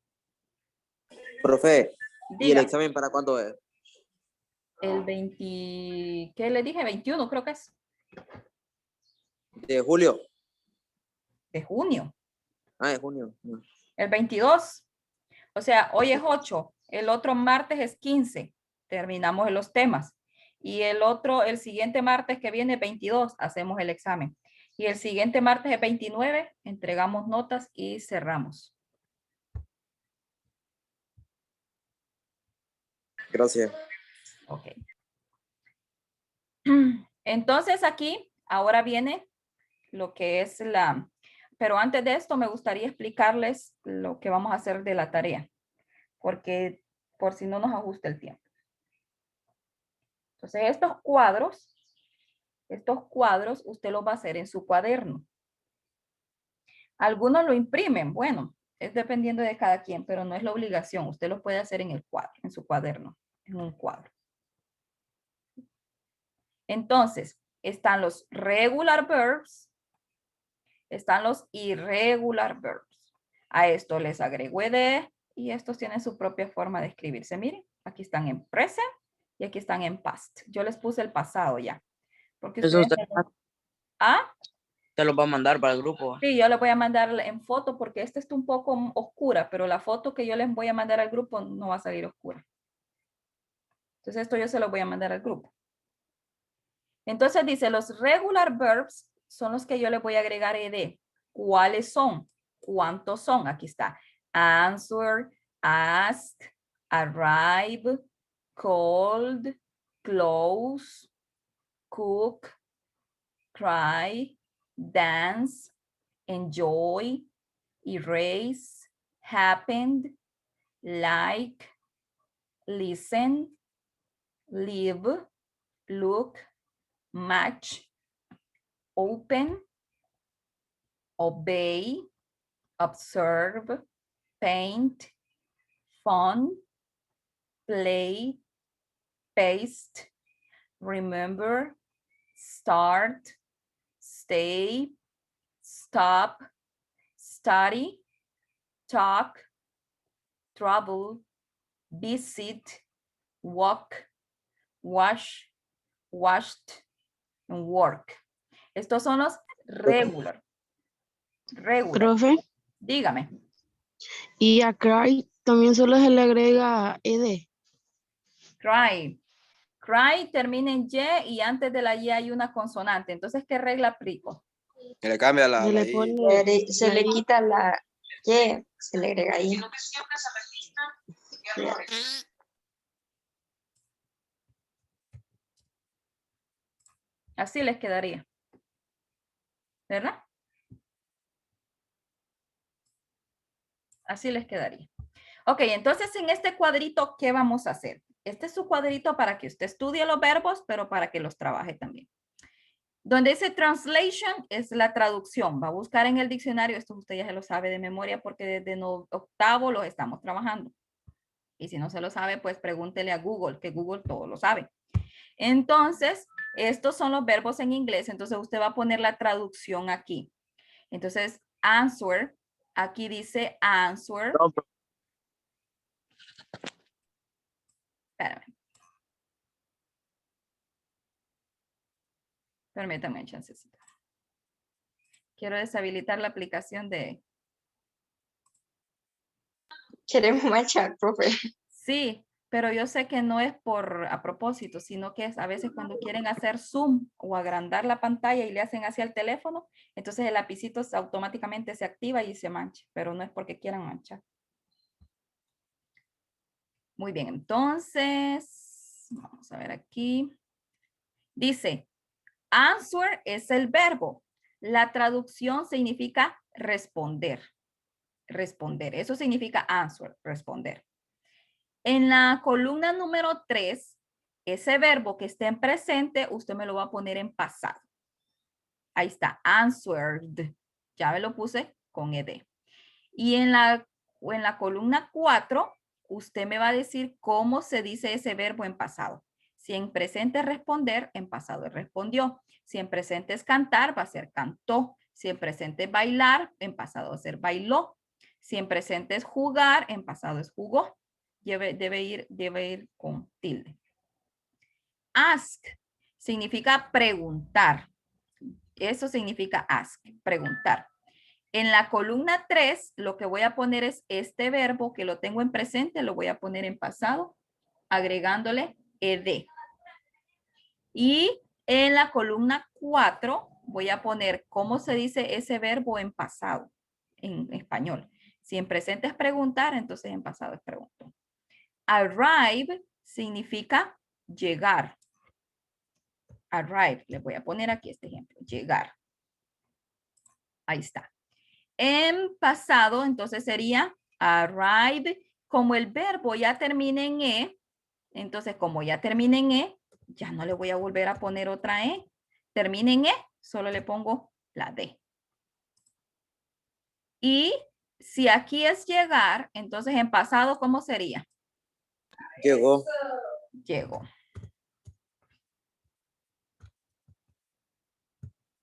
Profe, ¿y el Diga. examen para cuándo es? El 20, ¿qué le dije? 21 creo que es. ¿De julio? De junio. Ah, de junio. El 22. O sea, hoy es 8. El otro martes es 15. Terminamos los temas. Y el siguiente martes que viene, 22, hacemos el examen. Y el siguiente martes es 29, entregamos notas y cerramos. Gracias. Ok. Entonces aquí, ahora viene lo que es pero antes de esto me gustaría explicarles lo que vamos a hacer de la tarea, porque por si no nos ajusta el tiempo. Entonces estos cuadros usted los va a hacer en su cuaderno. Algunos lo imprimen, bueno, es dependiendo de cada quien, pero no es la obligación. Usted lo puede hacer en el cuadro, en su cuaderno, en un cuadro. Entonces, están los regular verbs, están los irregular verbs. A esto les agrego ed y estos tienen su propia forma de escribirse. Miren, aquí están en present y aquí están en past. Yo les puse el pasado ya. Porque Eso ustedes te lo va a mandar para el grupo. Sí, yo les voy a mandar en foto porque esta está un poco oscura, pero la foto que yo les voy a mandar al grupo no va a salir oscura. Entonces esto yo se lo voy a mandar al grupo. Entonces dice, los regular verbs son los que yo le voy a agregar ed. ¿Cuáles son? ¿Cuántos son? Aquí está. Answer, ask, arrive, called, close, cook, cry, dance, enjoy, erase, happened, like, listen, live, look, match, open, obey, observe, paint, fun, play, paste, remember, start, stay, stop, study, talk, travel, visit, walk, wash, washed, and work. Estos son los regular. Regular. Profe, Dígame. y a cry también solo se le agrega ed. Cry. Cry termina en Y y antes de la Y hay una consonante. Entonces, ¿qué regla aplico? Que le cambia la, Se la le I. pone Se le quita la Y, se le agrega I. Así les quedaría. ¿Verdad? Así les quedaría. Ok, entonces en este cuadrito, ¿qué vamos a hacer? Este es su cuadrito para que usted estudie los verbos, pero para que los trabaje también. Donde dice translation es la traducción. Va a buscar en el diccionario, esto usted ya se lo sabe de memoria porque desde octavo los estamos trabajando. Y si no se lo sabe, pues pregúntele a Google, que Google todo lo sabe. Entonces, estos son los verbos en inglés. Entonces, usted va a poner la traducción aquí. Entonces, answer, aquí dice answer. No, pero- Espérame. Permítame un chancecito. Quiero deshabilitar la aplicación de... Queremos marchar, profe. Sí, pero yo sé que no es por a propósito, sino que es a veces cuando quieren hacer zoom o agrandar la pantalla y le hacen hacia el teléfono, entonces el lapicito automáticamente se activa y se mancha, pero no es porque quieran manchar. Muy bien, entonces, vamos a ver aquí. Dice, answer es el verbo. La traducción significa responder. Responder, eso significa answer, responder. En la columna número 3, ese verbo que esté en presente, usted me lo va a poner en pasado. Ahí está, answered. Ya me lo puse con ed. Y en la columna 4, usted me va a decir cómo se dice ese verbo en pasado. Si en presente es responder, en pasado es respondió. Si en presente es cantar, va a ser cantó. Si en presente es bailar, en pasado va a ser bailó. Si en presente es jugar, en pasado es jugó. Debe ir con tilde. Ask significa preguntar. Eso significa ask, preguntar. En la columna 3, lo que voy a poner es este verbo que lo tengo en presente, lo voy a poner en pasado, agregándole ed. Y en la columna 4, voy a poner cómo se dice ese verbo en pasado, en español. Si en presente es preguntar, entonces en pasado es pregunto. Arrive significa llegar. Arrive, les voy a poner aquí este ejemplo, llegar. Ahí está. En pasado, entonces sería arrive. Como el verbo ya termina en E, entonces como ya termina en E, ya no le voy a volver a poner otra E. Termina en E, solo le pongo la D. Y si aquí es llegar, entonces en pasado, ¿cómo sería? Llegó. Llegó.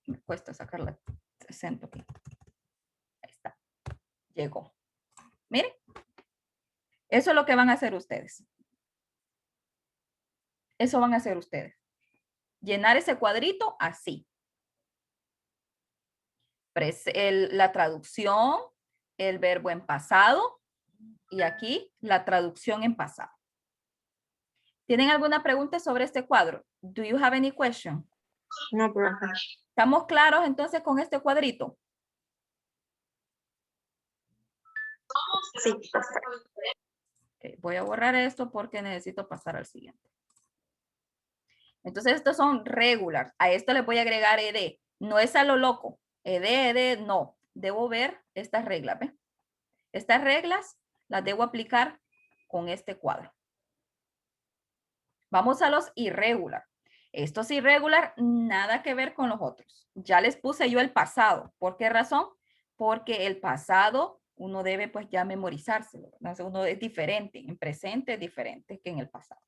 Me cuesta sacar la acento aquí. Ahí está. Llegó. Miren. Eso es lo que van a hacer ustedes. Eso van a hacer ustedes. Llenar ese cuadrito así. La traducción, el verbo en pasado y aquí la traducción en pasado. ¿Tienen alguna pregunta sobre este cuadro? Do you have any question? No, profe. ¿Estamos claros entonces con este cuadrito? Sí, profe. Okay, voy a borrar esto porque necesito pasar al siguiente. Entonces estos son regular. A esto le voy a agregar ed. No es a lo loco. Ed, no. Debo ver estas reglas. ¿Ve? Estas reglas las debo aplicar con este cuadro. Vamos a los irregular. Estos irregular, nada que ver con los otros. Ya les puse yo el pasado. ¿Por qué razón? porque el pasado uno debe pues ya memorizárselo. Entonces uno es diferente, en presente es diferente que en el pasado.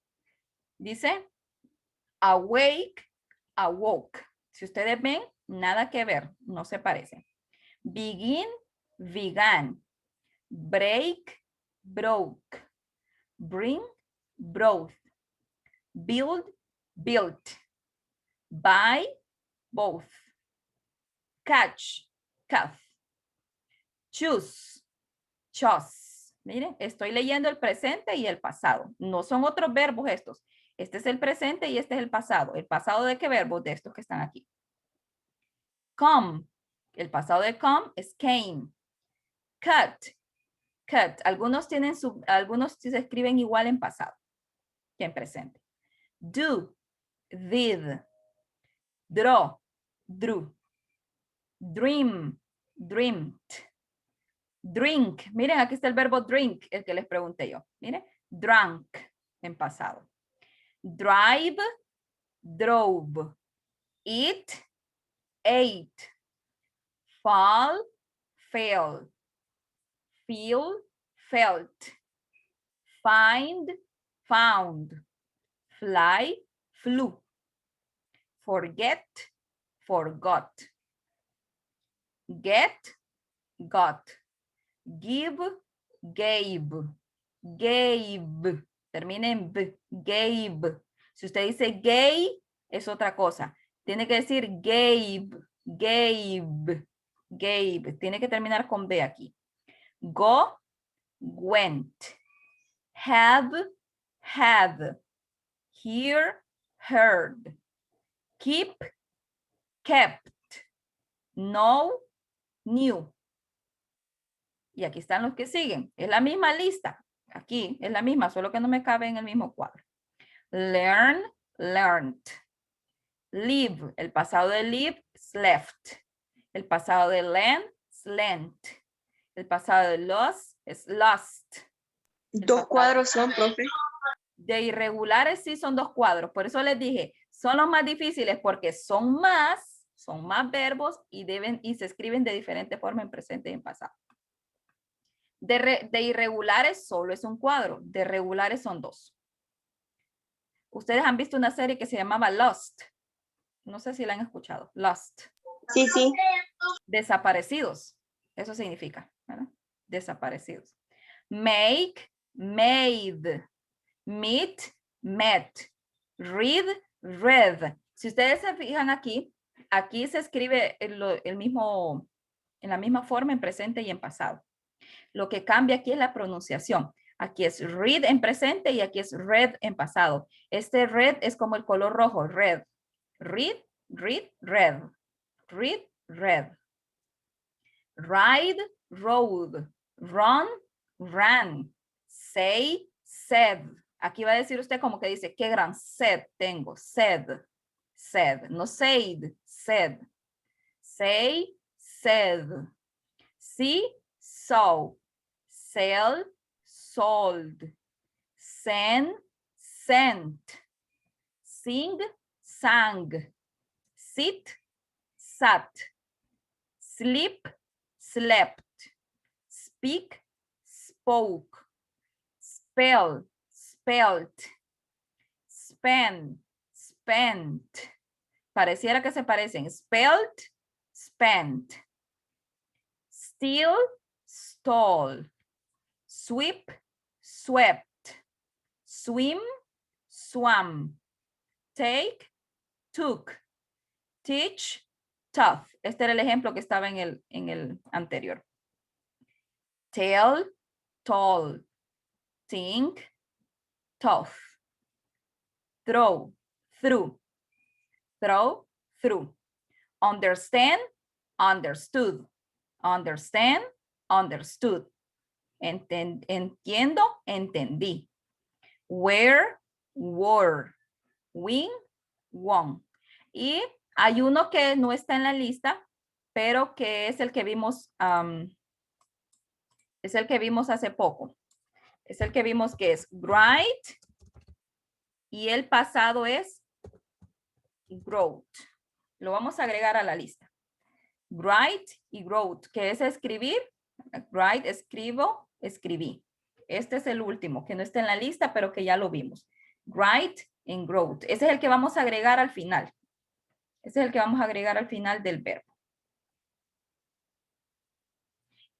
Dice, awake, awoke. Si ustedes ven, nada que ver, no se parecen. Begin, began. Break, broke. Bring, brought. Build, built. Buy, both. Catch, caught. Choose, chose. Miren, estoy leyendo el presente y el pasado. No son otros verbos estos. Este es el presente y este es el pasado. ¿El pasado de qué verbos? De estos que están aquí. Come. El pasado de come es came. Cut. Cut. Algunos se escriben igual en pasado que en presente. Do. Did. Draw. Drew. Dream. Dreamed. Drink. Miren, aquí está el verbo drink, el que les pregunté yo. Miren, drank en pasado. Drive, drove. Eat, ate. Fall, fell. Feel, felt. Find, found. Fly, flew. Forget, forgot. Get, got. Give, gave. Gave. Termina en b. Gave. Si usted dice gay, es otra cosa. Tiene que decir gave. Gave. Gave. Tiene que terminar con b aquí. Go, went. Have, had. Hear, heard. Keep, kept. Know, knew. Y aquí están los que siguen. Es la misma lista. Aquí es la misma, solo que no me cabe en el mismo cuadro. Learn, learned. Live, el pasado de live, left. El pasado de lend, lent. El pasado de lost es lost. Dos cuadros son, profe. De irregulares sí son 2 cuadros. Por eso les dije, son los más difíciles porque son más verbos y se escriben de diferente forma en presente y en pasado. De irregulares solo es un cuadro, de regulares son 2. Ustedes han visto una serie que se llamaba Lost. No sé si la han escuchado. Lost. Sí, sí. Desaparecidos. Eso significa, ¿verdad? Desaparecidos. Make, made. Meet, met. Read, read. Si ustedes se fijan aquí se escribe en la misma forma en presente y en pasado. Lo que cambia aquí es la pronunciación. Aquí es read en presente y aquí es read en pasado. Este red es como el color rojo, red. Read, read, red. Read, red. Ride, rode. Run, ran. Say, said. Aquí va a decir usted como que dice, qué gran sed tengo. Said, said. No said, said. Say, said. See, saw. Sell, sold. Send, sent. Sing, sang. Sit, sat. Sleep, slept. Speak, spoke. Spell, spelt. Spend, spent. Pareciera que se parecen. Spelt, spent. Steal, stole. Sweep, swept. Swim, swam. Take, took. Teach, taught. Este era el ejemplo que estaba en el anterior. Tell, told. Think, tough. Throw, through. Throw, through. Understand, understood. Understand, understood. Entiendo, entendí. Where, were. Win, won. Y hay uno que no está en la lista, pero que es el que vimos, hace poco. Es el que vimos que es write y el pasado es growth. Lo vamos a agregar a la lista. Write y wrote, que es escribir. Write, escribo, escribí. Este es el último, que no está en la lista, pero que ya lo vimos. Write and wrote. Ese es el que vamos a agregar al final. Ese es el que vamos a agregar al final del verbo.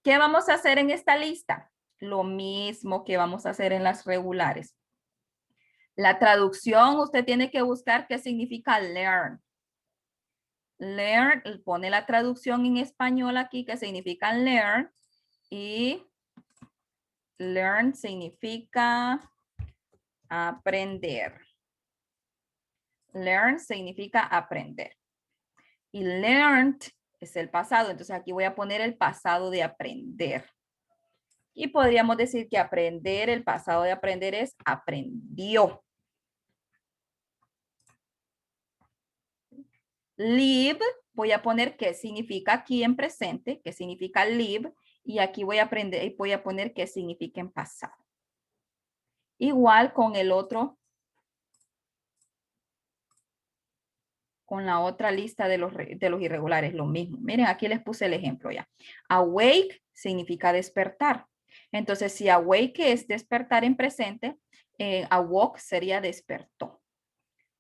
¿Qué vamos a hacer en esta lista? Lo mismo que vamos a hacer en las regulares. La traducción, usted tiene que buscar qué significa learn. Learn, pone la traducción en español aquí, que significa learn. Y learn significa aprender. Learn significa aprender. Y learned es el pasado. Entonces aquí voy a poner el pasado de aprender. Y podríamos decir que aprender, el pasado de aprender es aprendió. Live, voy a poner qué significa aquí en presente, qué significa live. Y aquí voy a poner qué significa en pasado. Igual con el otro. Con la otra lista de los irregulares, lo mismo. Miren, aquí les puse el ejemplo ya. Awake significa despertar. Entonces, si awake es despertar en presente, awoke sería despertó.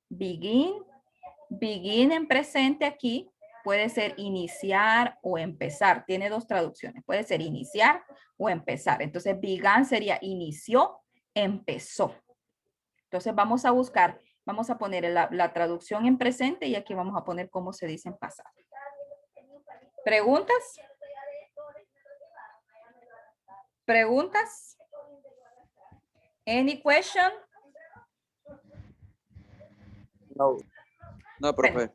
Begin en presente aquí puede ser iniciar o empezar. Tiene dos traducciones. Puede ser iniciar o empezar. Entonces, began sería inició, empezó. Entonces, vamos a buscar. Vamos a poner la traducción en presente y aquí vamos a poner cómo se dice en pasado. ¿Preguntas? ¿Preguntas? Any question? No. No, profe.